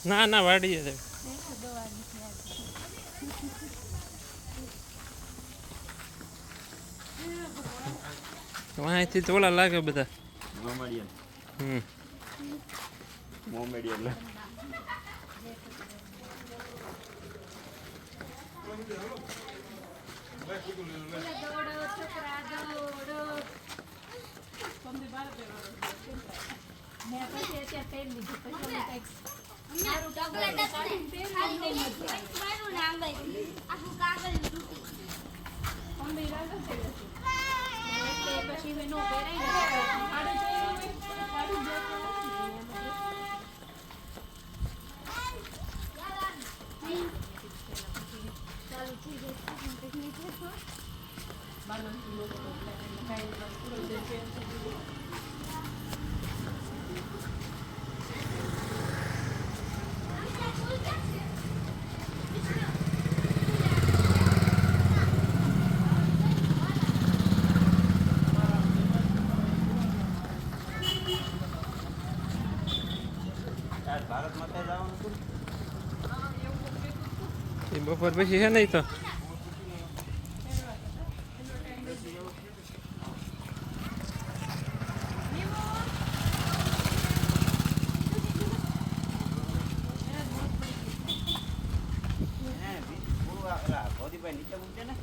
ના ના વાડીએ છે અહીંથી તોલા લાગે બધા મોમેડિયન ભારત માતા જવાનું હતું એ બપોર પછી છે નહીં તો નીચે મૂકજે ને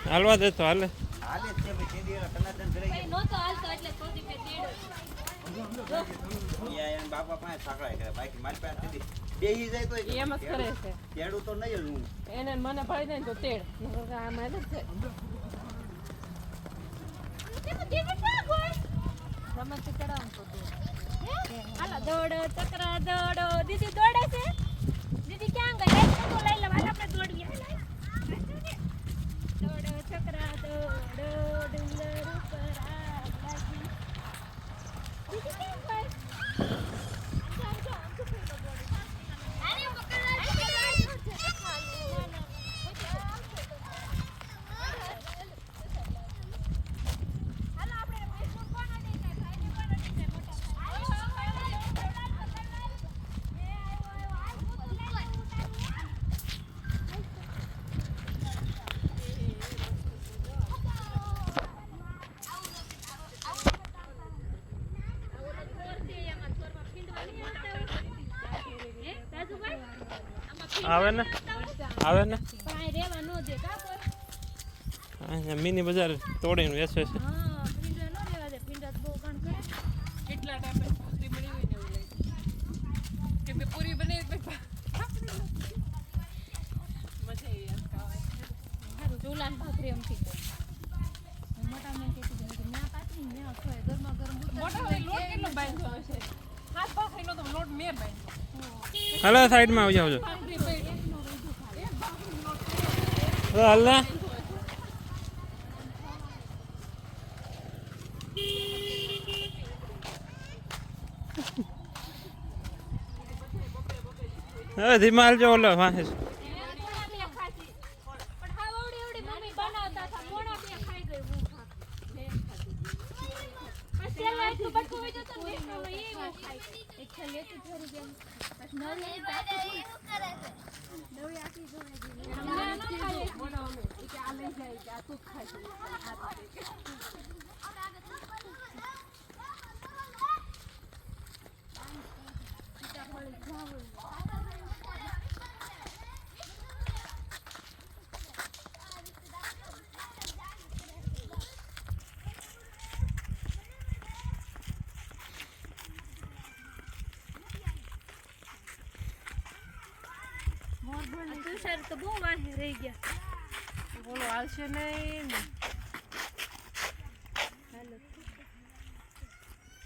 હાલવા દે તો હાલે હાલે છે ભાઈ તે દિવસ કનાદન ભરાઈ નો તો હાલતો એટલે થોડી પે તેડો ગયા એને બાપા પાસે છાકડાય કરે બાકી મારી પાસે તેથી બેહી જાય તો એમ જ કરે છે તેડું તો નહીં જ હું એને મને ભરી દે તો તેડ આમાં જ છે રમત ચડાવવાનું તો હાલો દોડો ચકરા દોડો દીદી દોડે છે દીદી ક્યાં ગઈ તો લઈ લે હાલ આપણે દોડીએ દોડો ચકરા દોડો ડુંગર ઉપર આગ લાગી દીદી ક્યાં ગઈ આવે ને આવે ને પાણી રેવા નો દે કા કોઈ અહીંયા મિની બજાર તોડીને વેચે છે હા પિંડા નો રેવા દે પિંડા બહુ કામ કરે કેટલા ટાઈમે પૂરી બની હોય ને એવું લાગે કેમ કે પૂરી બની મજા આવી એમ ખાવાની હારું ચૂલા ને ભાખરી એમ થી મોટા મેં કીધું કે ના પાતરી ને ખોય ગરમા ગરમ મોટો લોટ કેટલો બાંધ્યો હશે હાથ ભાખરીનો તો લોટ મેં બાંધ્યો હાલો સાઈડમાં આવી જાવજો ભાખરી પડી હાલ હવે ધીમા હાલજો ઓલો વાંહે તુષાર તો બહુ વાહે રહી ગયા બોલો હાલશે નહીં ને હાલો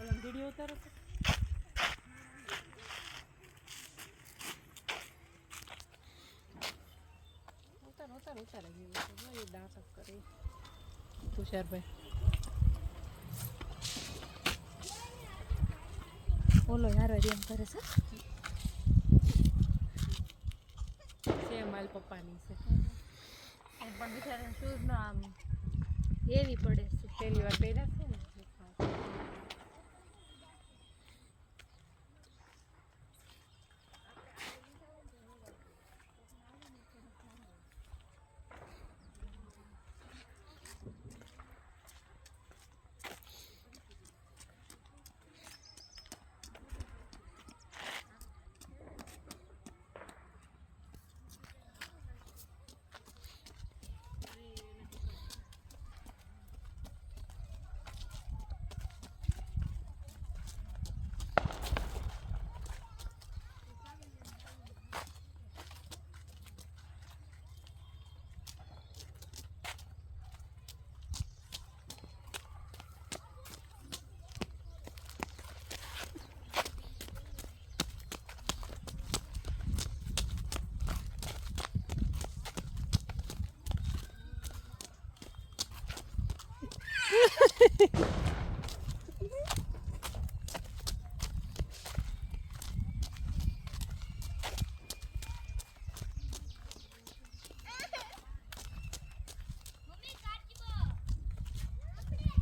ઓલો વિડીયો ઉતારો ઉતાર એ દાંત કરે તુષારભાઈ ઓલો યારો એમ કરે છે માલ પપ્પાની છે પણ બિચારા શૂઝ નો આમ હેવી પડે છે પહેલી વાર પહેર્યા છે ને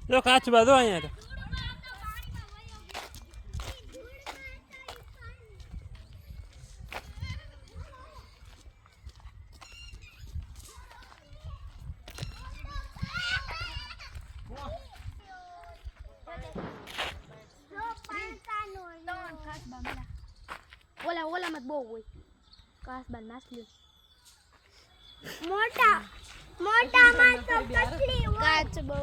જો કાચબા દો અહીંયા તો. ઓલા મત બહુ હોય કાસબા નાસલી મોટા માં તો કેટલી હોય કાચબો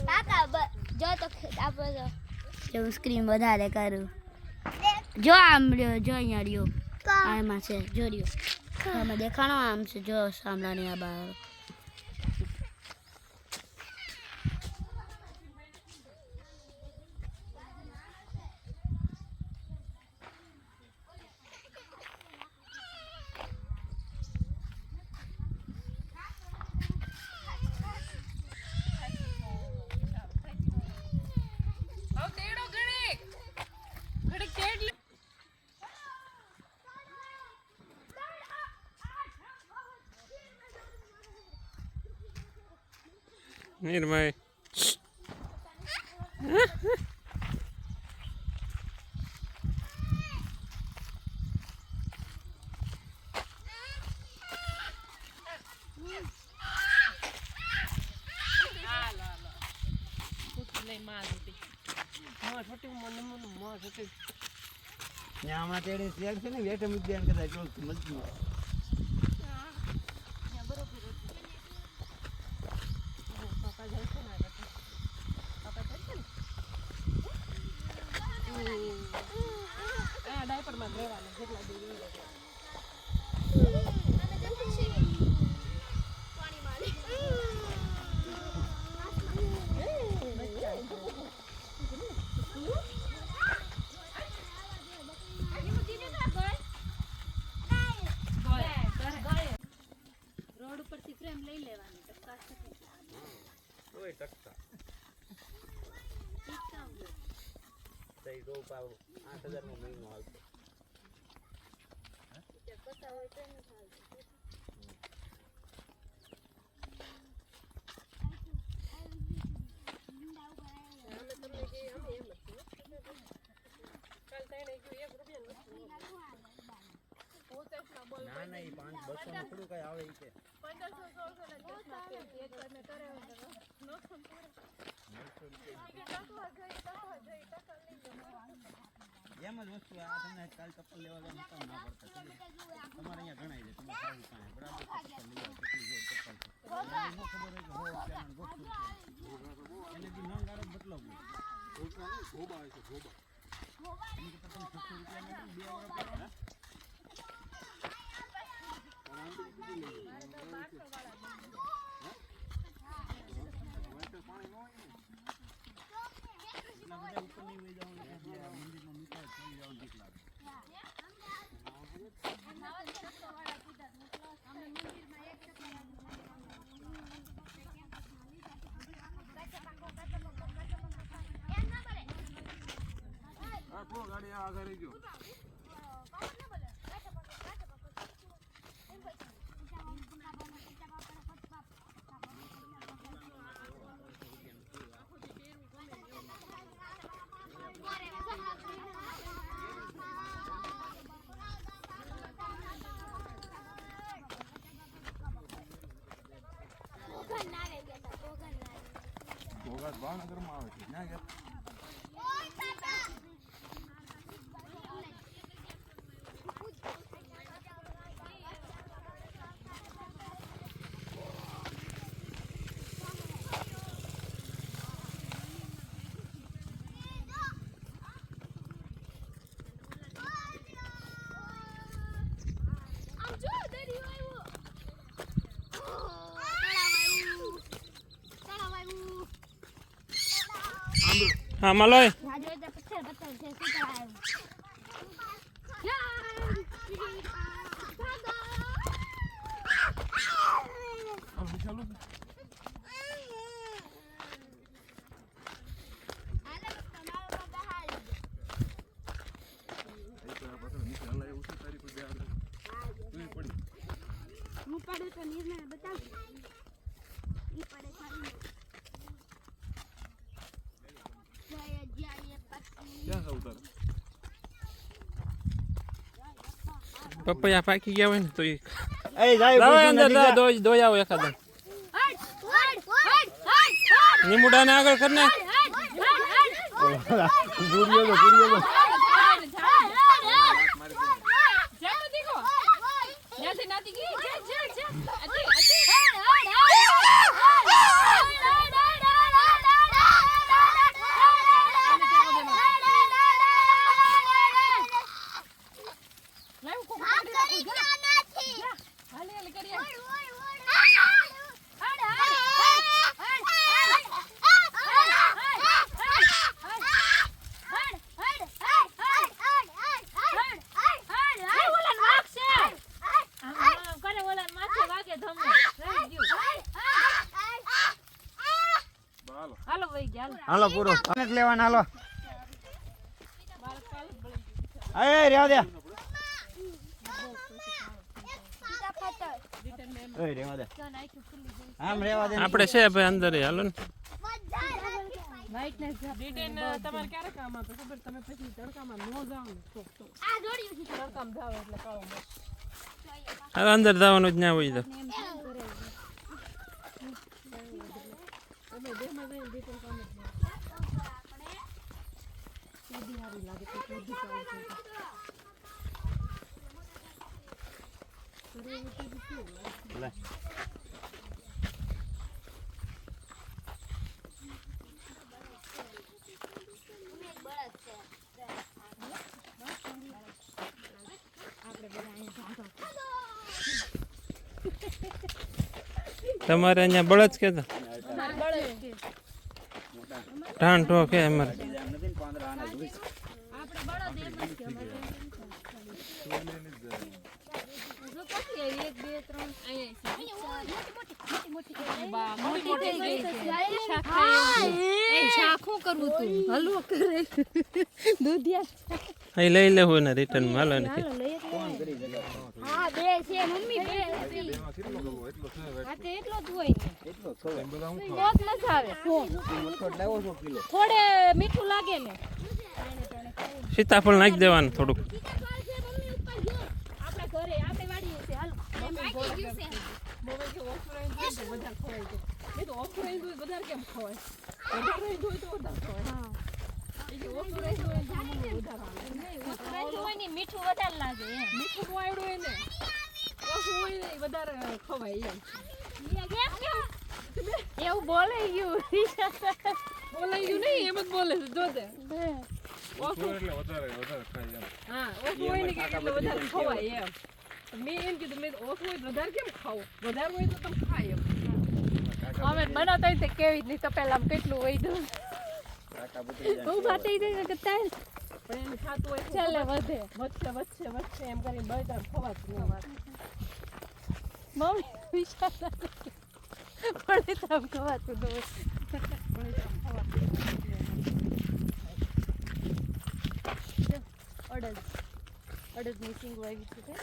કાકા જો તો આપો જો સ્ક્રીન વધારે કરું જો આમ રહ્યો જો અહીંયા રહ્યો આમાં છે જો રહ્યો આમાં દેખાણો આમ છે જો સામલાની આ બહાર નિર્મય હમણાં તેડે શેર છે ને વેઠે મુદ્દે કદાચ મળતું ડાયપરમાં રહેવાના જેટલા દૂર રોડ ઉપરથી ફ્રેમ લઈ લેવાની ઓય ટકતા સહી દો પાવ 8000 નો મહિનો આવતો ના ના એ 5-200 નું થોડું કઈ આવે ઈ કે 1500 એમ જ વસ્તુ આ તમને કાલ ચપ્પલ લેવા જવાનું કામ ના પડતા તમારે અહીંયા ગણાય છે તમે સારું કાંઈ બરાબર ચપ્પલ લઈ આવો કેટલી જોર ચપ્પલ છે એને ખબર હોય કે હો રૂપિયાનો ગોઠવું એને જે નંગ આરો બદલો ગોબા આવે છે ગોબા એની કરતા તમે 600 રૂપિયામાં 2 વાર પડે ગાડી આગળ ગયો ભાવનગરમાં આવે છે ના ગયા હા મલોય પપૈયા પાકી ગયા હોય ને તો એ એ જાય લાવો બુજુ અંદર નથી જા. દોઈ આવો એખાદા લીમડાને આગળ કર ને ગુડિયો તો, ગુડિયો તો. જામ દીકો યાથી નાતી ગઈ જે અતિ લાવ કો હાલે હાલે કરીએ હાલો વઈ ગયા હાલો પૂરો આને જ લેવાના હાલો એ રેવા દે ઓય રેવા દે આમ રેવા દે આપણે છે ભાઈ અંદર હાલો ને રિટર્ન તમારે ક્યારે કામ આપે ખબર તમે પછી તડકામાં ન જાવ ને તો તડકામાં જાવ એટલે કાળો મસ્ત હવે અંદર જવાનું જ ના હોય તો તમે દેમાં જઈને રિટર્ન કામ જ સીધી હારી લાગે તો સીધી ચાલે છે લે તમારે અહીંયા બળદ કે તો ઢાણ ઢો કે અમારે અહીં લઈ લેવું ને રિટર્ન માં હાલો નથી હા બે છે મમ્મી બે એટલો જ હોય કોક ન આવે થોડે મીઠું લાગે ને સીતાફળ નાખી દેવાનું થોડુંક આપણે ઘરે આપણે વાડીએ છે હાલો પાકી ગયું છે મોબાઈલ કે ઓફલાઈન હોય તો વધારે ખવાય છે નહીં તો ઓફલાઈન હોય વધારે કેમ ખવાય વધારે હોય તો વધારે ખવાય હા એ ઓફલાઈન હોય તો મને વધારે આવે ઓફલાઈન હોય ને મીઠું વધારે લાગે એમ મીઠું વાયડું હોય ને ઓછું હોય ને વધારે ખવાય એમ એવું બોલે ગયું બોલાઈ ગયું નહીં એમ જ બોલે છે જોતે ઓછું એટલે વધારે ખાય એમ હા ઓછું હોય ને કે એટલે વધારે ખવાય એમ મેં એમ કીધું મેં ઓછું હોય વધારે કેમ ખાવું વધારે હોય તો તમે ખાય એમ અમે બનાવતા હોય તો કેવી નહીં તો પેલા કેટલું હોય તો હું ભાતી જઈને કરતા પણ એને ખાતું હોય ચાલે વધે વધશે એમ કરીને બળતણ ખવાતું ન વાત મમ્મી વિચાર પડે તો આમ ખવાતું ન હોય પડે તો આમ ખવાતું અડદની સિંગ વાવી છે તે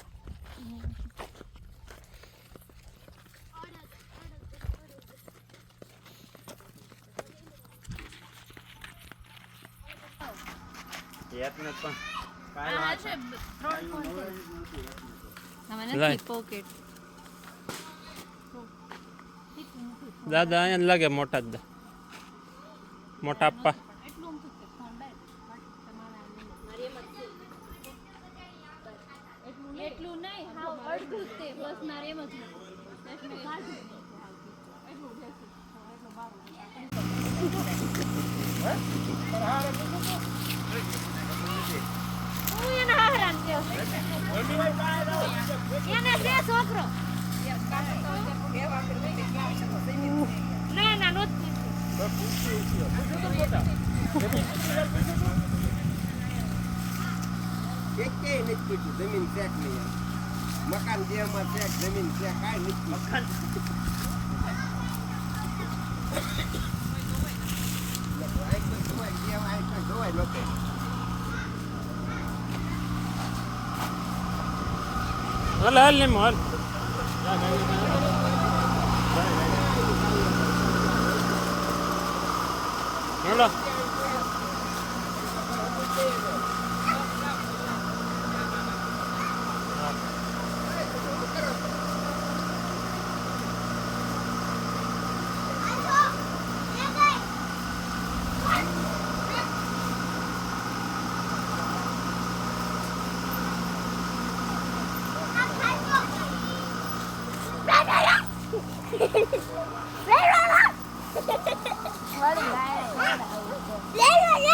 યાતને પણ આ છે 3 ફોન છે મને લાય. નથી પોકેટ દાદા અહીંયા જ લાગે મોટા જ મોટા આપવા એટલું ઊંધું છે ફોન એટલું નહીં હાવ અડધું જ તે બસ મારે એમ જ હું એના હારાન ગયો એને છે છોકરો ના ના નહોતી એકેય નથી પૂછ્યું જમીન છે કે નહીં એમ. મકાન જેમાં છે કે જમીન છે કાંઈ નથી મકાન જોવાય લોકો હાલ હાલ ને હાલ હાલો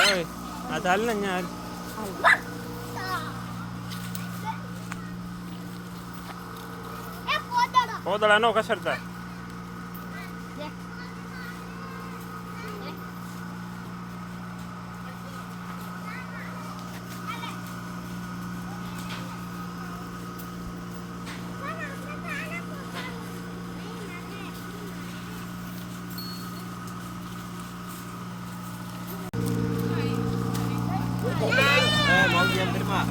ઓય આ ચાલ ને યાર પોદળા નો કસરતા મૌજી એમ ઘરમાં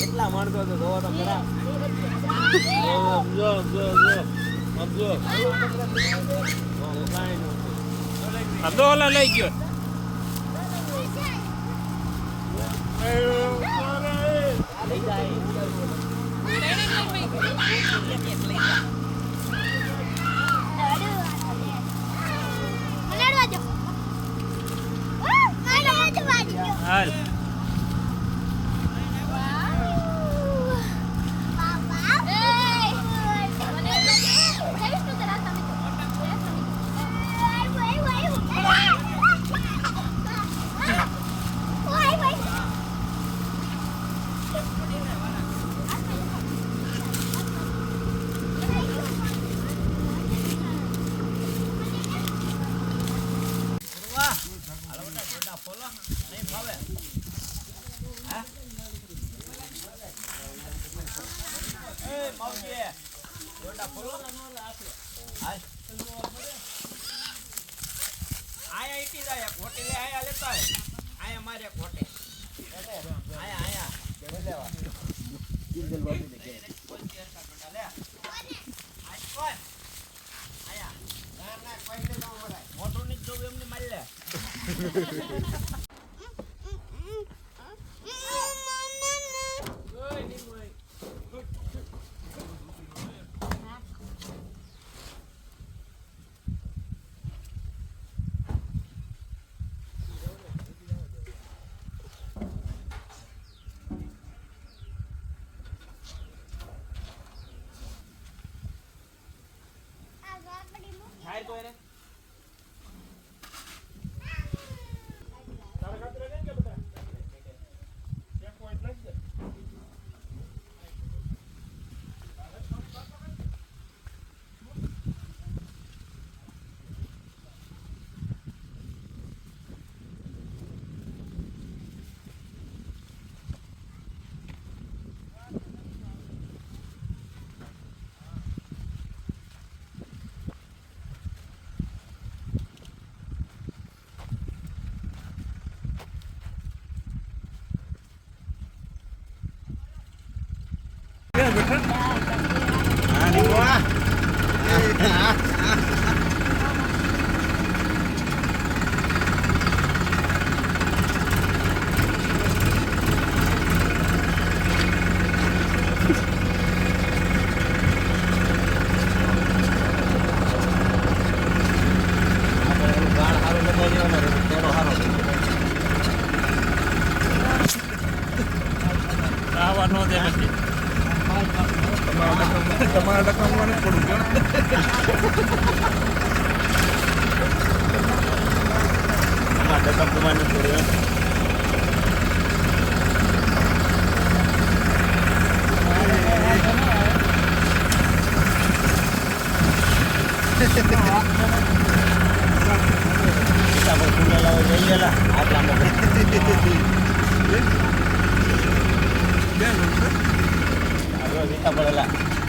કેટલા માણસો તો જોવો તો ખરા આ તો ઓલા લઈ ગયો લઈ જાય હાલ આયા ઇટી જાય હોટેલે આયા લેતા આયા મારે હોટે આયા આયા લેવા કિંજલ બાબુ ને કે કોઈ શેર કા બેટા લે આજ કોણ આયા ના ના કોઈ ને નો મરાય મોટો ની જો એમને મારી લે થાય તો એને તારા ખાતર નહીં કે બેટા એક પોઈન્ટ લઈ દે આવા નો દે પછી તમારા ડકામાં પડું ગયો ડકમ તમારે પડ્યો પડેલા